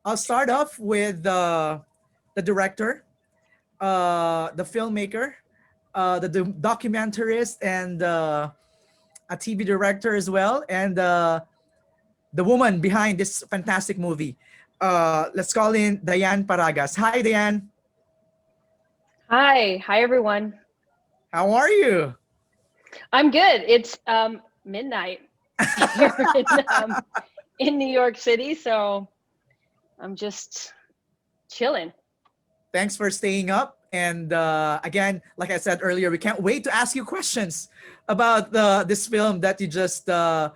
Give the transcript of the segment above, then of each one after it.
I'll start off with the director, the filmmaker, the documentarist, and a TV director as well, and the woman behind this fantastic movie. Let's call in Diane Paragas. Hi, Diane. Hi everyone. How are you? I'm good. It's midnight here in New York City, so I'm just chilling. Thanks for staying up. And again, like I said earlier, we can't wait to ask you questions about this film that you just that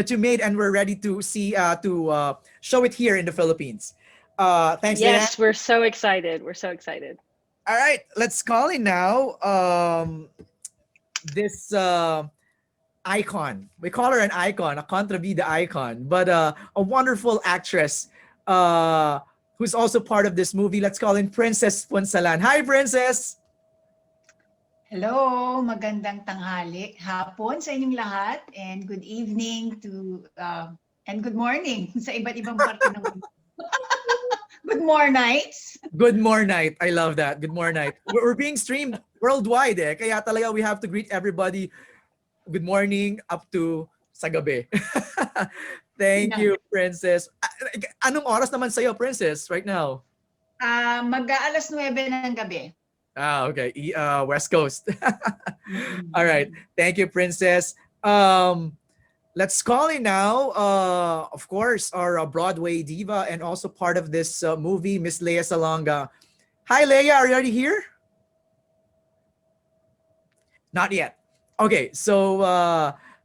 you made, and we're ready to see to show it here in the Philippines. Thanks, Yes, Diane. we're so excited. We're so excited. All right, let's call in now this icon. We call her an icon, a contrabida icon, but a wonderful actress who's also part of this movie. Let's call in Princess Punzalan. Hi, Princess! Hello, magandang tanghali, hapon sa inyong lahat, and good evening to, and good morning sa iba't ibang parte ng mundo. Good mornights. Good morning. I love that. Good morning. We're being streamed worldwide eh. Kaya talaga we have to greet everybody good morning up to sa gabi. Thank you, Princess. Anong oras naman sa'yo, Princess, right now? Mag-aalas 9 ng gabi. Okay. West Coast. All right. Thank you, Princess. Let's call in now, of course, our Broadway diva and also part of this movie, Miss Leia Salonga. Hi, Leia. Are you already here? Not yet. Okay, so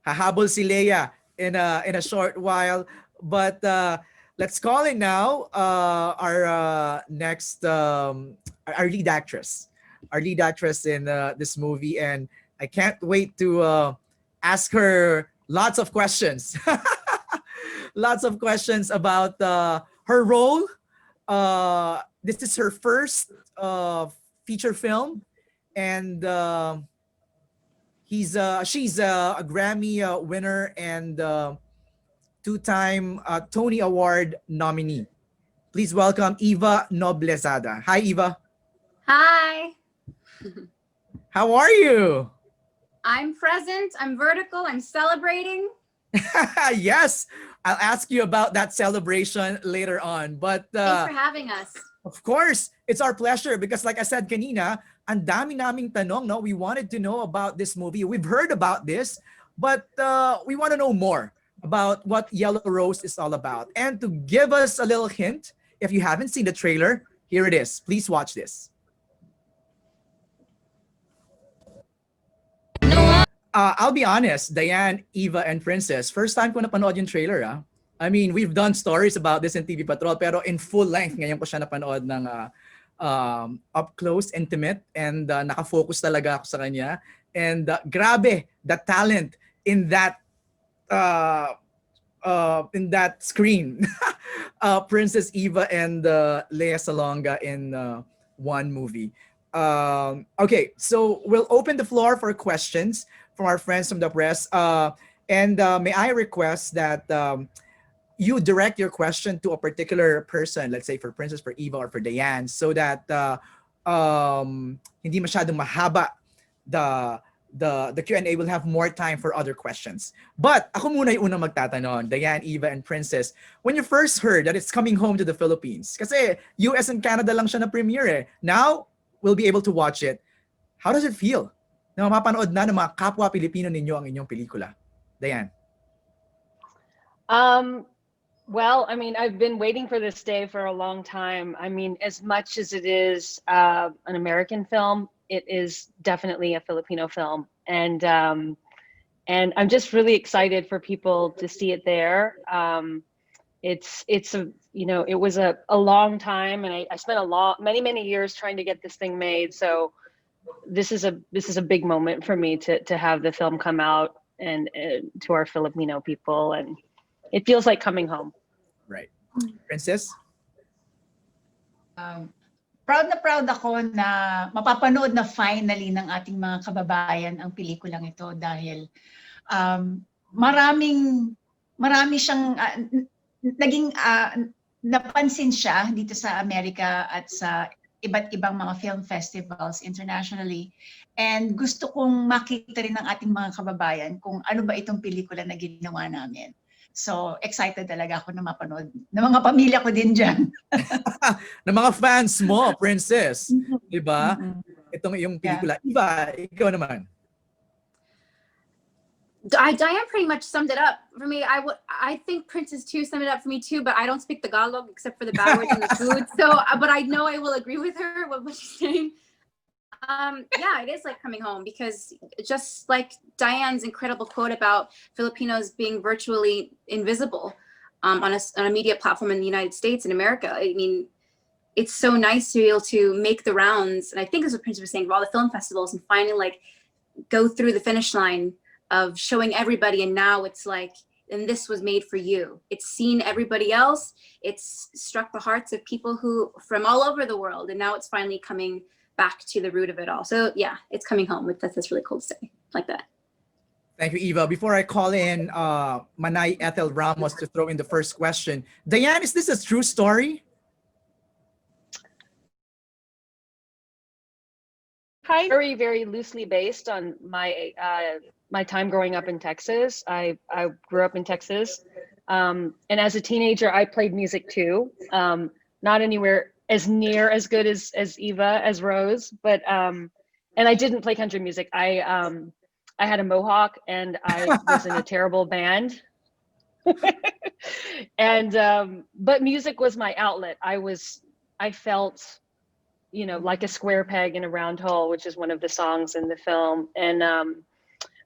hahabol si Leia in a short while, but let's call in now our next our lead actress in this movie, and I can't wait to ask her lots of questions. Lots of questions about her role. This is her first feature film, and she's a Grammy winner and two-time Tony Award nominee. Please welcome Eva Noblezada. Hi, Eva. Hi. How are you? I'm present. I'm vertical. I'm celebrating. Yes, I'll ask you about that celebration later on. But thanks for having us. Of course, it's our pleasure because like I said kanina, ang dami naming tanong, no? We wanted to know about this movie. We've heard about this, but we want to know more about what Yellow Rose is all about. And to give us a little hint, if you haven't seen the trailer, here it is. Please watch this. I'll be honest, Diane, Eva, and Princess, first time ko napanood yung trailer. I mean, we've done stories about this in TV Patrol, pero in full length, ngayon ko siya napanood ng up close, intimate, and nakafocus talaga ako sa kanya. And grabe, the talent in that screen. Princess Eva and Leia Salonga in one movie. Okay, so we'll open the floor for questions from our friends from the press. And may I request that you direct your question to a particular person, let's say for Princess, for Eva, or for Diane, so that hindi masyadong mahaba the Q&A. Will have more time for other questions. But ako muna yung unang magtatanong, Diane, Eva, and Princess. When you first heard that it's coming home to the Philippines, kasi US and Canada lang siya na premiere eh. Now, we'll be able to watch it. How does it feel na mapapanood na ng mga kapwa Pilipino ninyo ang inyong pelikula? Diane. Well, I mean, I've been waiting for this day for a long time. I mean, as much as it is an American film, it is definitely a Filipino film. And I'm just really excited for people to see it there. It's a, you know, it was a long time, and I spent many years trying to get this thing made. So this is a big moment for me to have the film come out and to our Filipino people, and it feels like coming home. Right. Princess? Proud na proud ako na mapapanood na finally ng ating mga kababayan ang pelikulang ito dahil maraming marami siyang naging napansin siya dito sa Amerika at sa iba't ibang mga film festivals internationally. And gusto kong makita rin ng ating mga kababayan kung ano ba itong pelikula na ginawa namin. So, excited talaga ako na mapanood ng mga pamilya ko din dyan. ng mga fans mo, Princess. Diba? Mhm. Itong yung pelikula. Eva, ikaw naman. Diane pretty much summed it up for me. I think Princess too summed it up for me too, but I don't speak Tagalog except for the bad words and the food. So, but I know I will agree with her with what she's saying. Yeah, it is like coming home, because just like Diane's incredible quote about Filipinos being virtually invisible on a media platform in the United States and America. I mean, it's so nice to be able to make the rounds, and I think that's what Prince was saying, for all the film festivals, and finally like go through the finish line of showing everybody. And now it's like, and this was made for you. It's seen everybody else. It's struck the hearts of people who from all over the world, and now it's finally coming back to the root of it all. So yeah, it's coming home. That's really cool to say like that. Thank you, Eva. Before I call in Manay Ethel Ramos to throw in the first question, Diane, is this a true story? Very, very loosely based on my my time growing up in Texas. I grew up in Texas, and as a teenager, I played music too. Not anywhere as near as good as Eva, as Rose, but and I didn't play country music. I had a mohawk and I was in a terrible band. And but music was my outlet. I felt, you know, like a square peg in a round hole, which is one of the songs in the film. And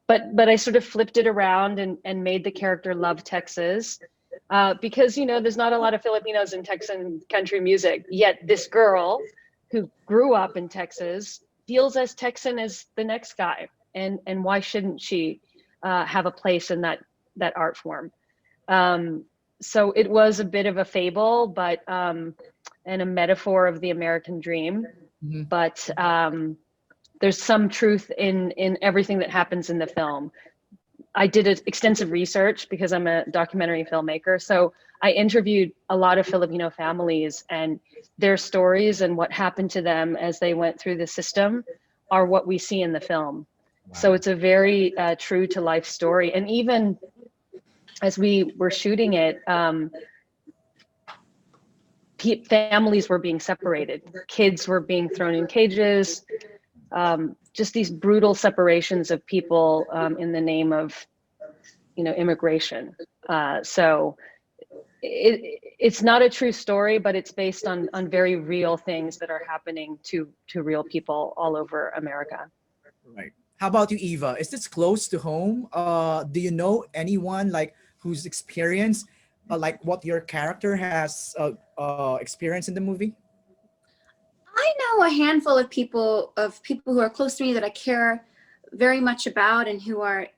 but I sort of flipped it around and made the character love Texas. Because, you know, there's not a lot of Filipinos in Texan country music, yet this girl who grew up in Texas feels as Texan as the next guy. And why shouldn't she have a place in that art form? So it was a bit of a fable, but and a metaphor of the American dream. Mm-hmm. But there's some truth in everything that happens in the film. I did extensive research because I'm a documentary filmmaker. So I interviewed a lot of Filipino families, and their stories and what happened to them as they went through the system are what we see in the film. Wow. So it's a very true to life story. And even as we were shooting it, families were being separated. Kids were being thrown in cages. Just these brutal separations of people in the name of, you know, immigration. So it's not a true story, but it's based on very real things that are happening to real people all over America. Right. How about you, Eva? Is this close to home? Do you know anyone like who's experienced like what your character has experienced in the movie? I know a handful of people who are close to me that I care very much about, and who are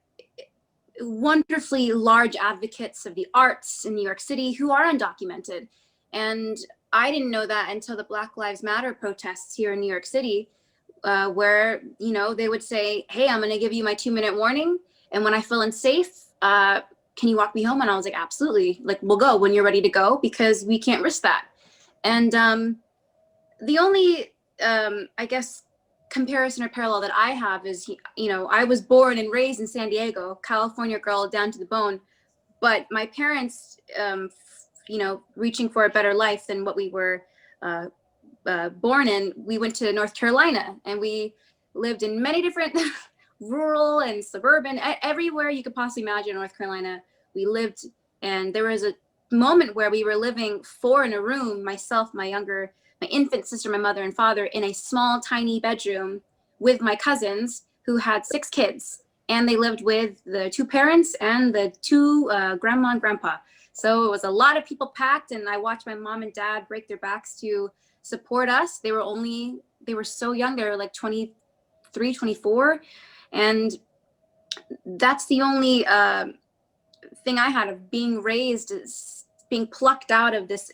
wonderfully large advocates of the arts in New York City, who are undocumented. And I didn't know that until the Black Lives Matter protests here in New York City, where, you know, they would say, hey, I'm going to give you my 2-minute warning, and when I feel unsafe, can you walk me home? And I was like, absolutely. Like, we'll go when you're ready to go, because we can't risk that. And the only, I guess, comparison or parallel that I have is, you know, I was born and raised in San Diego, California girl down to the bone, but my parents, you know, reaching for a better life than what we were born in, we went to North Carolina, and we lived in many different rural and suburban, everywhere you could possibly imagine in North Carolina, we lived. And there was a moment where we were living 4 in a room, myself, my infant sister, my mother and father, in a small, tiny bedroom with my cousins who had 6 kids. And they lived with the 2 parents and the 2 grandma and grandpa. So it was a lot of people packed, and I watched my mom and dad break their backs to support us. They were so young. They were like 23, 24. And that's the only thing I had of being raised, is being plucked out of this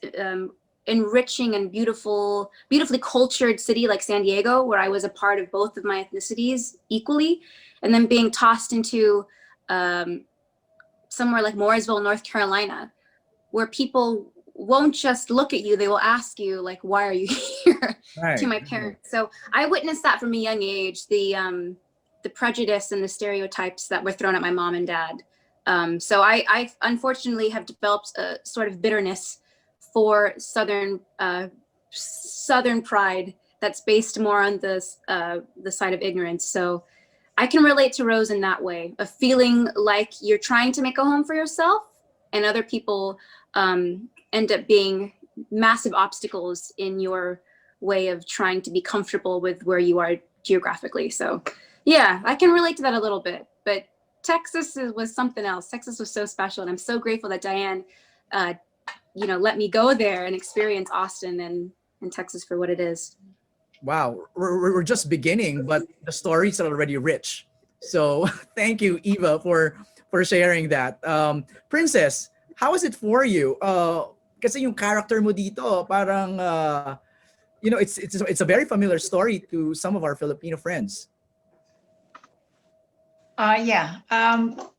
enriching and beautifully cultured city like San Diego, where I was a part of both of my ethnicities equally, and then being tossed into somewhere like Mooresville, North Carolina, where people won't just look at you, they will ask you like, why are you here? Right. To my parents. So I witnessed that from a young age, the prejudice and the stereotypes that were thrown at my mom and dad. So I unfortunately have developed a sort of bitterness for Southern pride that's based more on the side of ignorance. So I can relate to Rose in that way, of feeling like you're trying to make a home for yourself and other people end up being massive obstacles in your way of trying to be comfortable with where you are geographically. So yeah, I can relate to that a little bit, but Texas was something else. Texas was so special, and I'm so grateful that Diane, let me go there and experience Austin and Texas for what it is. Wow, we're just beginning, but the stories are already rich. So thank you, Eva, for sharing that. Princess, how is it for you? Kasi yung character mo dito, parang it's a very familiar story to some of our Filipino friends. Yeah.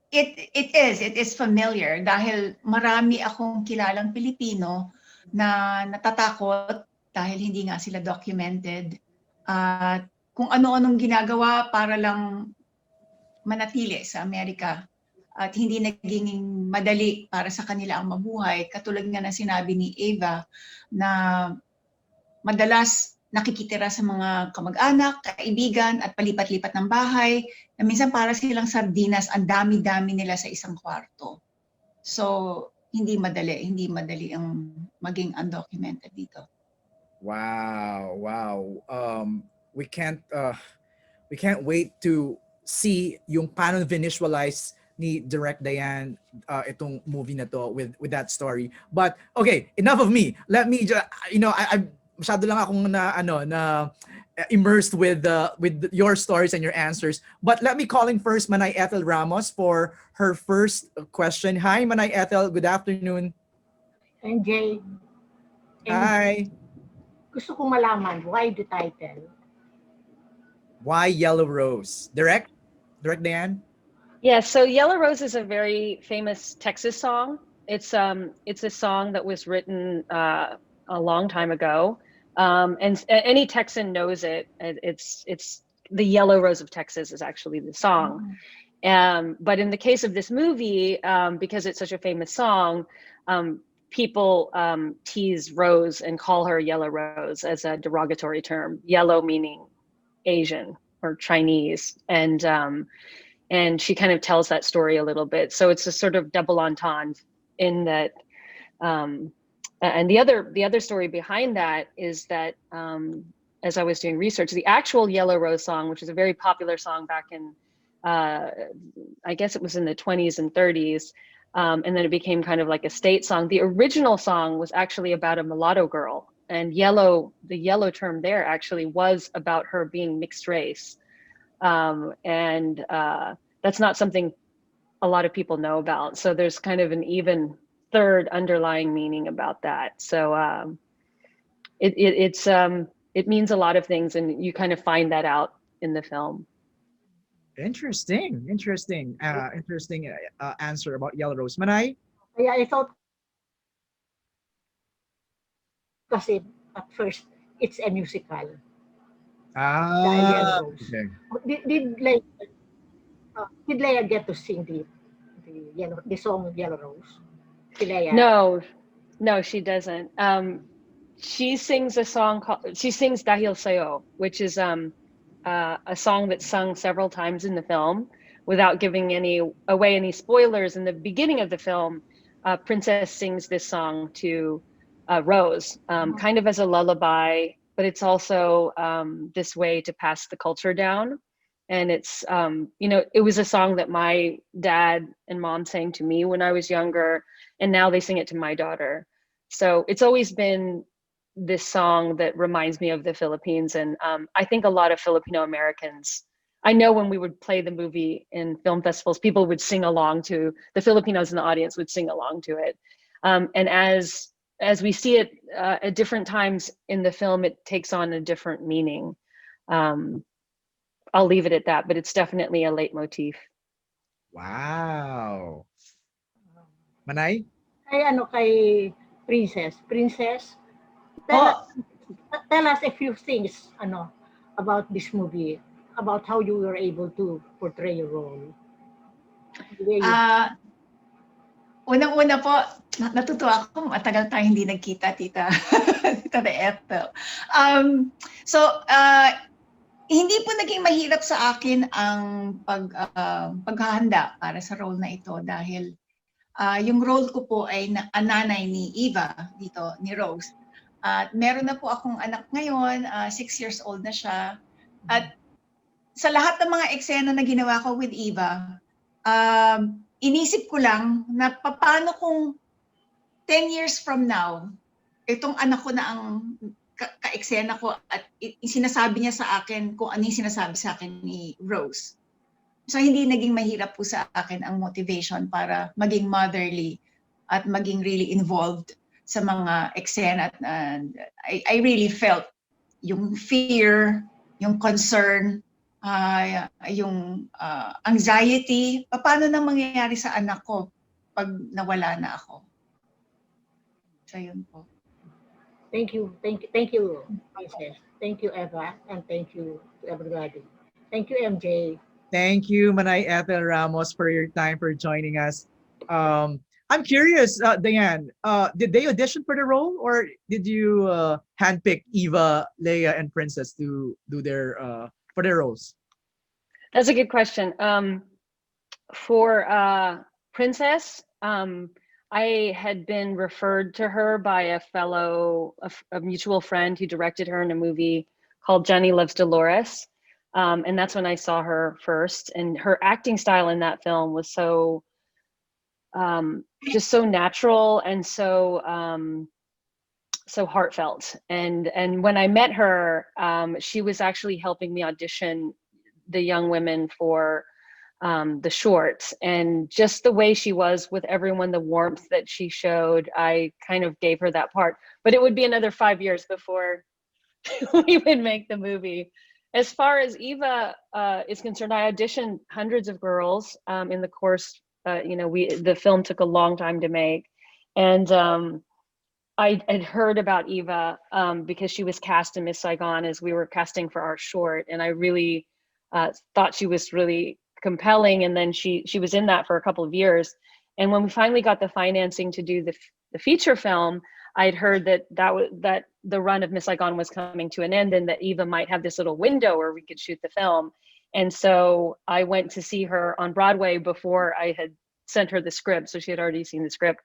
It is familiar dahil marami akong kilalang Pilipino na natatakot dahil hindi nga sila documented. Kung ano-anong ginagawa para lang manatili sa Amerika at hindi naging madali para sa kanila ang mabuhay. Katulad nga na sinabi ni Eva na madalas nakikitira sa mga kamag-anak, kaibigan at palipat-lipat ng bahay na minsan para silang sardinas, ang dami-dami nila sa isang kwarto. So, hindi madali ang maging undocumented dito. Wow. We can't wait to see yung paano visualize ni Direct Diane itong movie na to with that story. But okay, enough of me. Let me just, I masyado lang akong na immersed with your stories and your answers. But let me call in first Manay Ethel Ramos for her first question. Hi, Manay Ethel. Good afternoon. NJ. Hi. Gusto kong malaman, why the title? Why Yellow Rose? Direct Diane? Yeah, so Yellow Rose is a very famous Texas song. It's a song that was written a long time ago. And any Texan knows it. It's the Yellow Rose of Texas is actually the song. But in the case of this movie, because it's such a famous song, people tease Rose and call her Yellow Rose as a derogatory term. Yellow meaning Asian or Chinese, and she kind of tells that story a little bit. So it's a sort of double entendre in that. And the other story behind that is that as I was doing research, the actual Yellow Rose song, which is a very popular song back in, I guess it was in the 20s and 30s, and then it became kind of like a state song. The original song was actually about a mulatto girl, and the yellow term there actually was about her being mixed race. And that's not something a lot of people know about. So there's kind of an even third underlying meaning about that. So it means a lot of things, and you kind of find that out in the film. Interesting answer about Yellow Rose. Manay? Kaya I thought kasi at first it's a musical. Yellow Rose. Okay. Did Leia get to sing the song Yellow Rose? Leia? No, she doesn't. She sings Dahil Sayo, which is a song that's sung several times in the film. Without giving away any spoilers, in the beginning of the film, Princess sings this song to Rose, kind of as a lullaby, but it's also this way to pass the culture down. And it's, it was a song that my dad and mom sang to me when I was younger, and now they sing it to my daughter. So it's always been this song that reminds me of the Philippines. And I think a lot of Filipino Americans, I know when we would play the movie in film festivals, people would sing along to, the Filipinos in the audience would sing along to it. And as we see it at different times in the film, it takes on a different meaning. I'll leave it at that, but it's definitely a leitmotif. Wow. Manay? Kay Princess. Princess, tell us, Oh, tell us a few things about this movie, about how you were able to portray your role. The way you ah, unang-una po, natutuwa ako, matagal tayong hindi nagkita, tita, tita Beeto. Um, so, hindi po naging mahirap sa akin ang paghahanda para sa role na ito dahil yung role ko po ay nanay ni Eva dito, ni Rose. At meron na po akong anak ngayon, 6 years old na siya. At sa lahat ng mga eksena na ginawa ko with Eva, inisip ko lang na paano kung 10 years from now, itong anak ko na ang ka-eksena ko at sinasabi niya sa akin kung ano yung sinasabi sa akin ni Rose. So hindi naging mahirap po sa akin ang motivation para maging motherly at maging really involved sa mga eksena. And I really felt yung fear, yung concern, yung anxiety, paano na mangyayari sa anak ko pag nawala na ako. So yun po. Thank you, Princess. Thank you, Eva, and thank you to everybody. Thank you, MJ. Thank you, Manay Ethel Ramos, for your time, for joining us. I'm curious, Diane, did they audition for the role, or did you handpick Eva, Leia, and Princess to do their for their roles? That's a good question. For Princess, I had been referred to her by a mutual friend who directed her in a movie called Johnny Loves Dolores. And that's when I saw her first. And her acting style in that film was so, just so natural and so, so heartfelt. And when I met her, she was actually helping me audition the young women for the shorts, and just the way she was with everyone, the warmth that she showed, I kind of gave her that part. But it would be another 5 years before we would make the movie. As far as Eva is concerned, I auditioned hundreds of girls in the course. The film took a long time to make, and I had heard about Eva because she was cast in Miss Saigon as we were casting for our short, and I really thought she was really compelling. And then she was in that for a couple of years. And when we finally got the financing to do the feature film, I'd heard that the run of Miss Saigon was coming to an end, and that Eva might have this little window where we could shoot the film. And so I went to see her on Broadway before I had sent her the script. So she had already seen the script.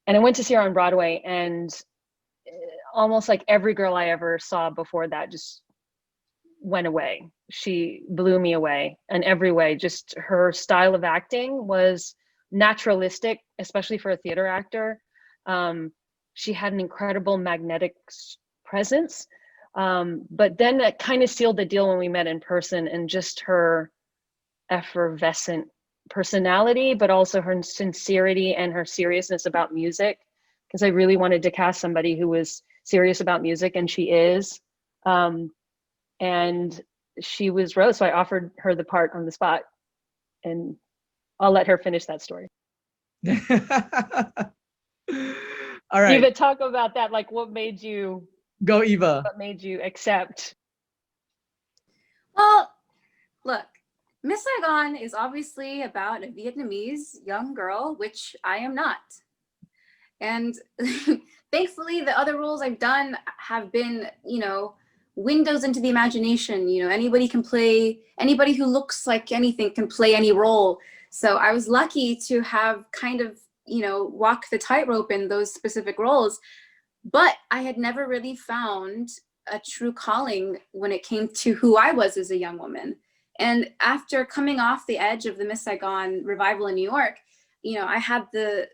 And I went to see her on Broadway, and almost like every girl I ever saw before that just went away. She blew me away in every way. Just her style of acting was naturalistic, especially for a theater actor. She had an incredible magnetic presence. But then that kind of sealed the deal when we met in person, and just her effervescent personality, but also her sincerity and her seriousness about music. Because I really wanted to cast somebody who was serious about music, and she is. And she was Rose, so I offered her the part on the spot, and I'll let her finish that story. All right. Eva, talk about that. Like, what made you Go, Eva. What made you accept? Well, look, Miss Saigon is obviously about a Vietnamese young girl, which I am not. And thankfully, the other roles I've done have been, windows into the imagination. Anybody can play, anybody who looks like anything can play any role. So I was lucky to have kind of, walk the tightrope in those specific roles. But I had never really found a true calling when it came to who I was as a young woman. And after coming off the edge of the Miss Saigon revival in New York, I had the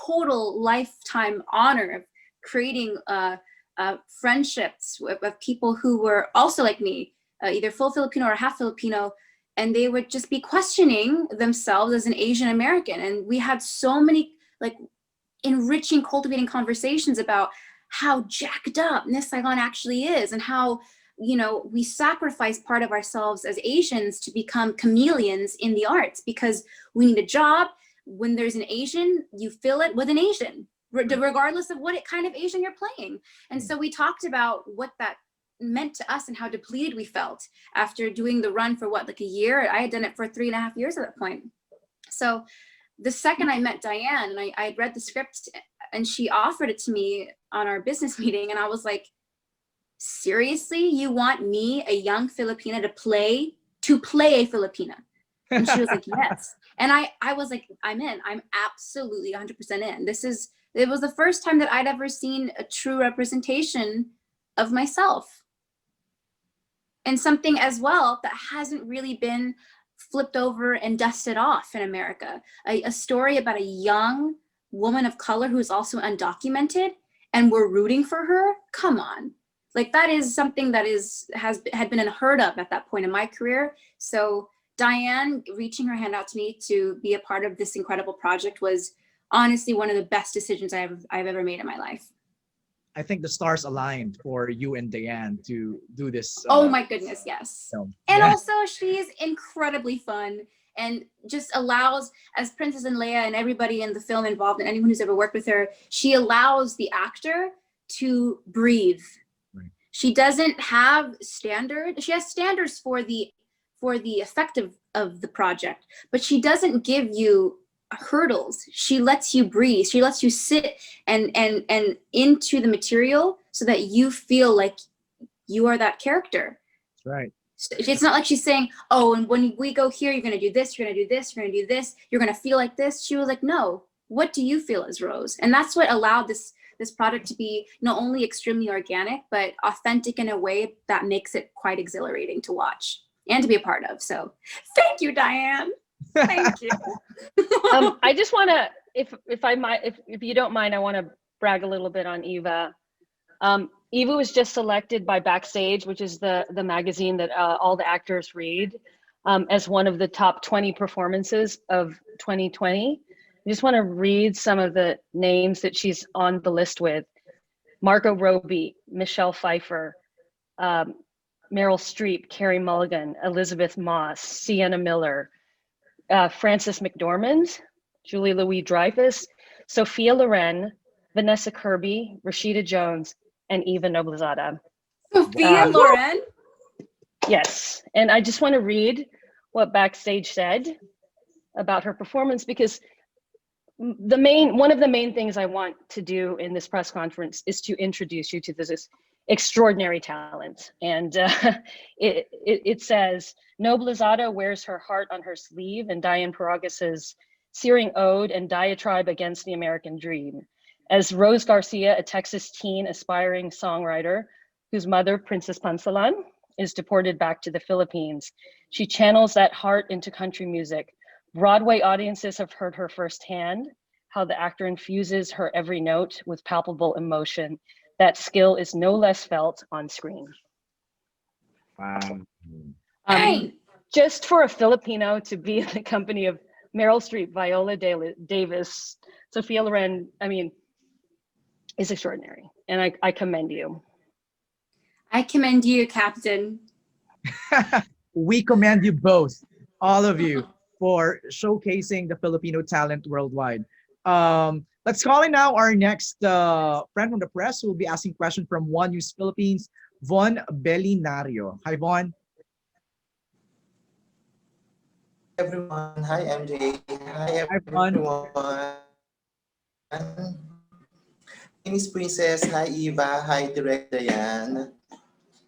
total lifetime honor of creating friendships with people who were also like me, either full Filipino or half Filipino, and they would just be questioning themselves as an Asian American. And we had so many enriching, cultivating conversations about how jacked up Miss Saigon actually is, and how we sacrifice part of ourselves as Asians to become chameleons in the arts because we need a job, when there's an Asian, you fill it with an Asian, regardless of what kind of Asian you're playing. And so we talked about what that meant to us and how depleted we felt after doing the run for like a year. I had done it for 3.5 years at that point. So the second I met Diane and I had read the script and she offered it to me on our business meeting, and I was like, seriously, you want me, a young Filipina, to play a Filipina? And she was like, yes. And I was like, I'm in. I'm absolutely 100% in. It was the first time that I'd ever seen a true representation of myself. And something as well that hasn't really been flipped over and dusted off in America. A story about a young woman of color who's also undocumented, and we're rooting for her. Come on. Like, that is something that had been unheard of at that point in my career. So Diane reaching her hand out to me to be a part of this incredible project was honestly one of the best decisions I've ever made in my life. I think the stars aligned for you and Diane to do this. Oh my goodness, yes. Film. And Yeah. also she's incredibly fun and just allows, as Princess and Leia and everybody in the film involved and anyone who's ever worked with her, she allows the actor to breathe. Right. She doesn't have standards. She has standards for the effect of the project, but she doesn't give you hurdles. She lets you breathe. She lets you sit and into the material so that you feel like you are that character. That's right. It's not like she's saying, oh, and when we go here, you're going to do this, you're going to do this, you're going to do this, you're going to feel like this. She was like, no, what do you feel as Rose? And that's what allowed this product to be not only extremely organic, but authentic in a way that makes it quite exhilarating to watch and to be a part of. So thank you, Diane. Thank you. I just want to, if you don't mind, I want to brag a little bit on Eva. Eva was just selected by Backstage, which is the magazine that all the actors read, as one of the top 20 performances of 2020. I just want to read some of the names that she's on the list with: Margot Robbie, Michelle Pfeiffer, Meryl Streep, Carey Mulligan, Elizabeth Moss, Sienna Miller, Frances McDormand, Julie Louis-Dreyfus, Sophia Loren, Vanessa Kirby, Rashida Jones, and Eva Noblezada. Sophia Loren? Yes, and I just want to read what Backstage said about her performance, because one of the main things I want to do in this press conference is to introduce you to this extraordinary talent. And it says, Noblezada wears her heart on her sleeve in Diane Paragas' searing ode and diatribe against the American dream. As Rose Garcia, a Texas teen aspiring songwriter whose mother, Princess Punzalan, is deported back to the Philippines, she channels that heart into country music. Broadway audiences have heard her firsthand, how the actor infuses her every note with palpable emotion. That skill is no less felt on screen. Wow. Just for a Filipino to be in the company of Meryl Streep, Viola Davis, Sophia Loren, I mean, is extraordinary. And I commend you. I commend you, Captain. We commend you both, all of you, for showcasing the Filipino talent worldwide. Let's call in now our next friend from the press who will be asking questions from One News Philippines, Von Belinario. Hi, Von. Everyone. Hi, MJ. Hi, Von. everyone. My name is Princess. Hi, Eva. Hi, Direct Diane.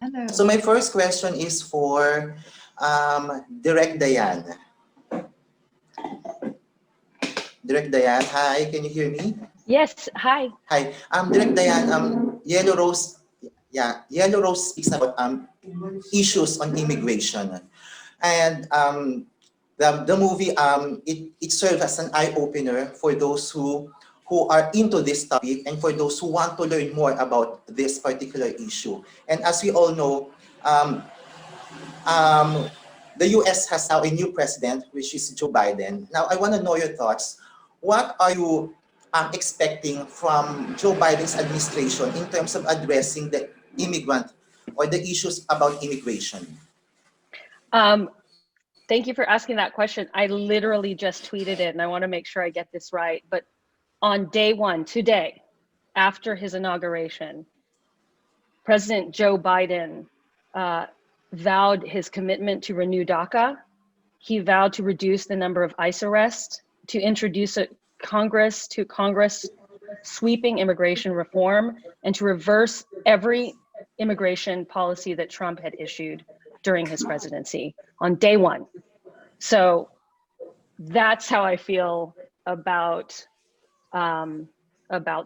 Hello. So my first question is for Direct Diane. Direct Diane, hi, can you hear me? Yes, hi. Hi, Direct Diane, Yellow Rose speaks about issues on immigration. And the movie, it serves as an eye-opener for those who are into this topic and for those who want to learn more about this particular issue. And as we all know, the US has now a new president, which is Joe Biden. Now, I want to know your thoughts. What are you expecting from Joe Biden's administration in terms of addressing the immigrant or the issues about immigration? Thank you for asking that question. I literally just tweeted it, and I want to make sure I get this right. But on day one, today, after his inauguration, President Joe Biden vowed his commitment to renew DACA. He vowed to reduce the number of ICE arrests, to introduce Congress sweeping immigration reform, and to reverse every immigration policy that Trump had issued during his presidency on day one. So that's how I feel about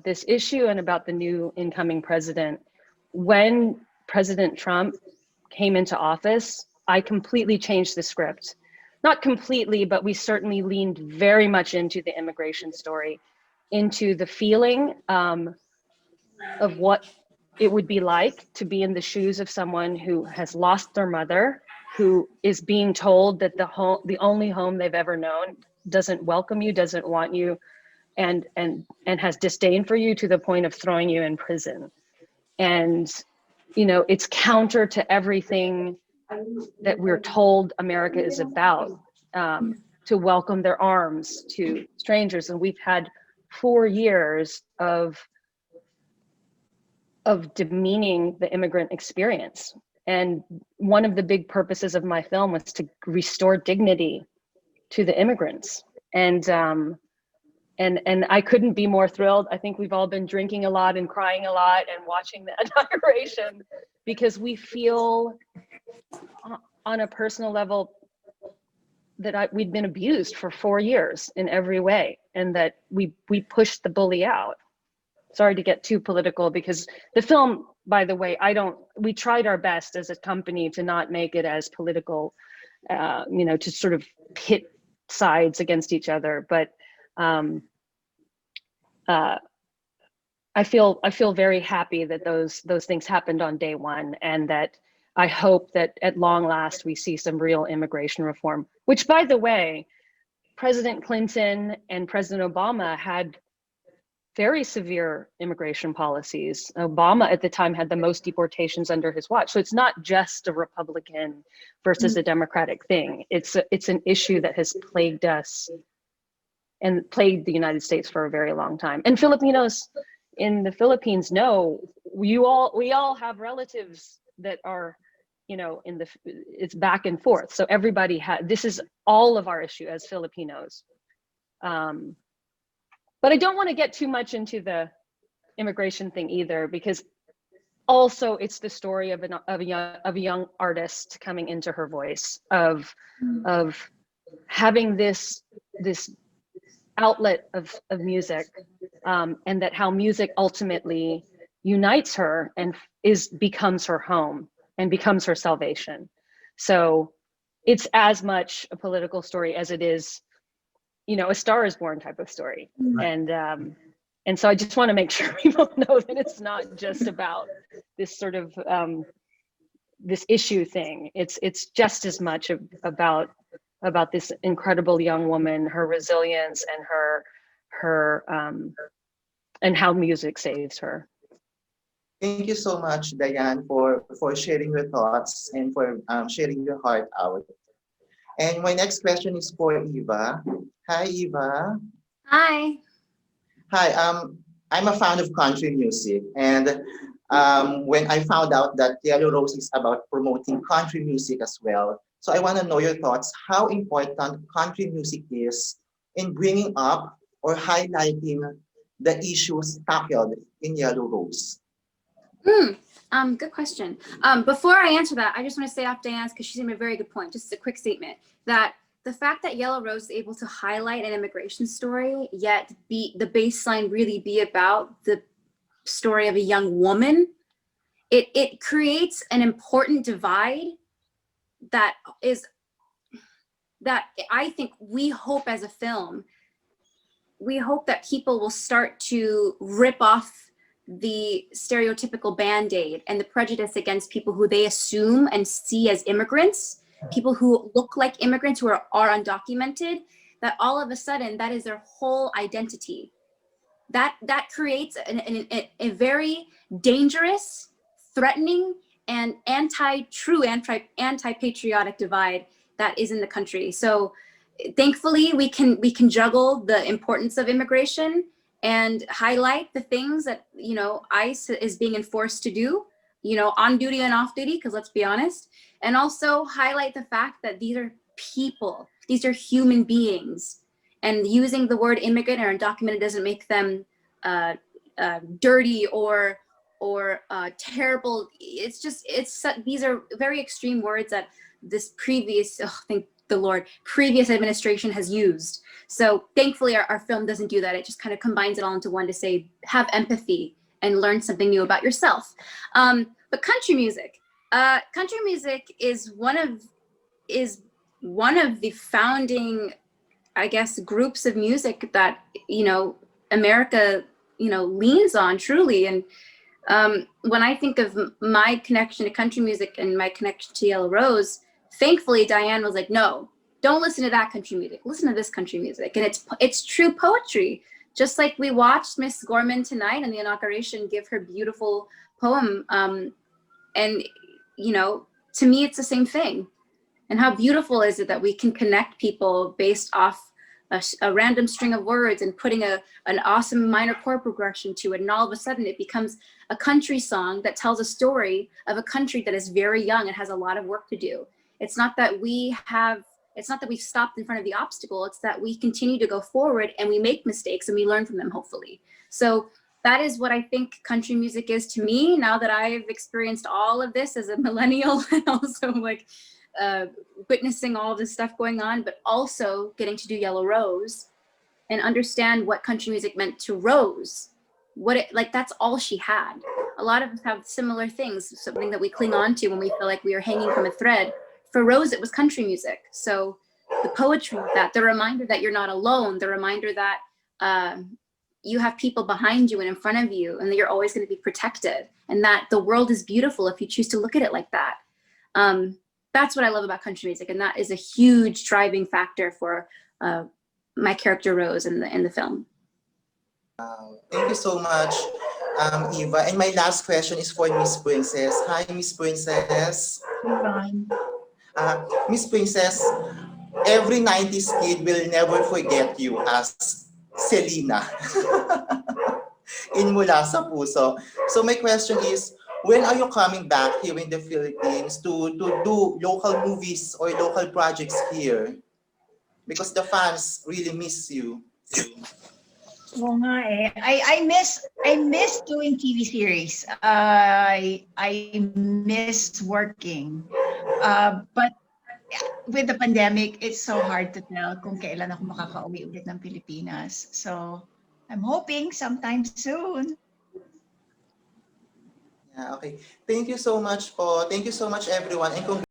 this issue and about the new incoming president. When President Trump came into office, I completely changed the script. Not completely, but we certainly leaned very much into the immigration story, into the feeling of what it would be like to be in the shoes of someone who has lost their mother, who is being told that the only home they've ever known doesn't welcome you, doesn't want you, and has disdain for you to the point of throwing you in prison. And, you know, it's counter to everything that we're told America is about, to welcome their arms to strangers. And we've had 4 years of demeaning the immigrant experience. And one of the big purposes of my film was to restore dignity to the immigrants. And I couldn't be more thrilled. I think we've all been drinking a lot and crying a lot and watching the inauguration, because we feel on a personal level that we'd been abused for 4 years in every way, and that we pushed the bully out. Sorry to get too political, because the film, by the way, we tried our best as a company to not make it as political, you know, to sort of pit sides against each other. But I feel very happy that those things happened on day one, and that I hope that at long last we see some real immigration reform, which, by the way, President Clinton and President Obama had very severe immigration policies. Obama at the time had the most deportations under his watch. So it's not just a Republican versus a Democratic thing. It's an issue that has plagued us and plagued the United States for a very long time. And Filipinos in the Philippines know, we all have relatives that are, you know, it's back and forth. So everybody this is all of our issue as Filipinos. But I don't want to get too much into the immigration thing either, because also it's the story of a young artist coming into her voice, of having this outlet of music, and that how music ultimately unites her and becomes her home and becomes her salvation. So it's as much a political story as it is, you know, a Star is Born type of story. Right. And so I just want to make sure people know that it's not just about this sort of this issue thing. It's just as much about this incredible young woman, her resilience, and her and how music saves her. Thank you so much, Diane, for sharing your thoughts and for sharing your heart out. And my next question is for Eva. Hi, Eva. Hi. Hi, I'm a fan of country music, and when I found out that Yellow Rose is about promoting country music as well, so I want to know your thoughts, how important country music is in bringing up or highlighting the issues tackled in Yellow Rose. Good question. Before I answer that, I just want to say off Diane's, because she made a very good point, just a quick statement, that the fact that Yellow Rose is able to highlight an immigration story, yet the baseline really be about the story of a young woman, it creates an important divide that I think we hope as a film, we hope that people will start to rip off the stereotypical Band-Aid and the prejudice against people who they assume and see as immigrants, people who look like immigrants, who are undocumented, that all of a sudden that is their whole identity. That creates a very dangerous, threatening, and anti-patriotic divide that is in the country. So thankfully we can juggle the importance of immigration and highlight the things that, you know, ICE is being enforced to do, you know, on duty and off duty, because let's be honest, and also highlight the fact that these are people, these are human beings, and using the word immigrant or undocumented doesn't make them dirty or terrible. It's just, these are very extreme words that this previous, thank the Lord, previous administration has used. So thankfully our film doesn't do that. It just kind of combines it all into one to say, have empathy and learn something new about yourself. But country music is one of the founding, I guess, groups of music that, you know, America, you know, leans on truly. And when I think of my connection to country music and my connection to Yellow Rose, thankfully Diane was like, no, don't listen to that country music, listen to this country music. And it's true poetry. Just like we watched Miss Gorman tonight in the inauguration give her beautiful poem. And, you know, to me, it's the same thing. And how beautiful is it that we can connect people based off a random string of words and putting an awesome minor chord progression to it. And all of a sudden it becomes a country song that tells a story of a country that is very young and has a lot of work to do. It's not that we've stopped in front of the obstacle. It's that we continue to go forward and we make mistakes and we learn from them, hopefully. So that is what I think country music is to me, now that I've experienced all of this as a millennial and also like witnessing all this stuff going on, but also getting to do Yellow Rose and understand what country music meant to Rose. That's all she had. A lot of us have similar things, something that we cling on to when we feel like we are hanging from a thread. For Rose, it was country music. So the poetry of that, the reminder that you're not alone, the reminder that you have people behind you and in front of you, and that you're always going to be protected, and that the world is beautiful if you choose to look at it like that. That's what I love about country music, and that is a huge driving factor for my character Rose in the film. Thank you so much, Eva. And my last question is for Miss Princess. Hi, Miss Princess. Miss Princess, every 90s kid will never forget you as Selena in Mula sa Puso. So my question is, when are you coming back here in the Philippines to do local movies or local projects here? Because the fans really miss you. Oo nga eh. I miss doing TV series. I miss working. But with the pandemic, it's so hard to tell kung kailan ako makaka-uwi ulit ng Pilipinas. So I'm hoping sometime soon. Yeah, okay. Thank you so much po. Thank you so much everyone, and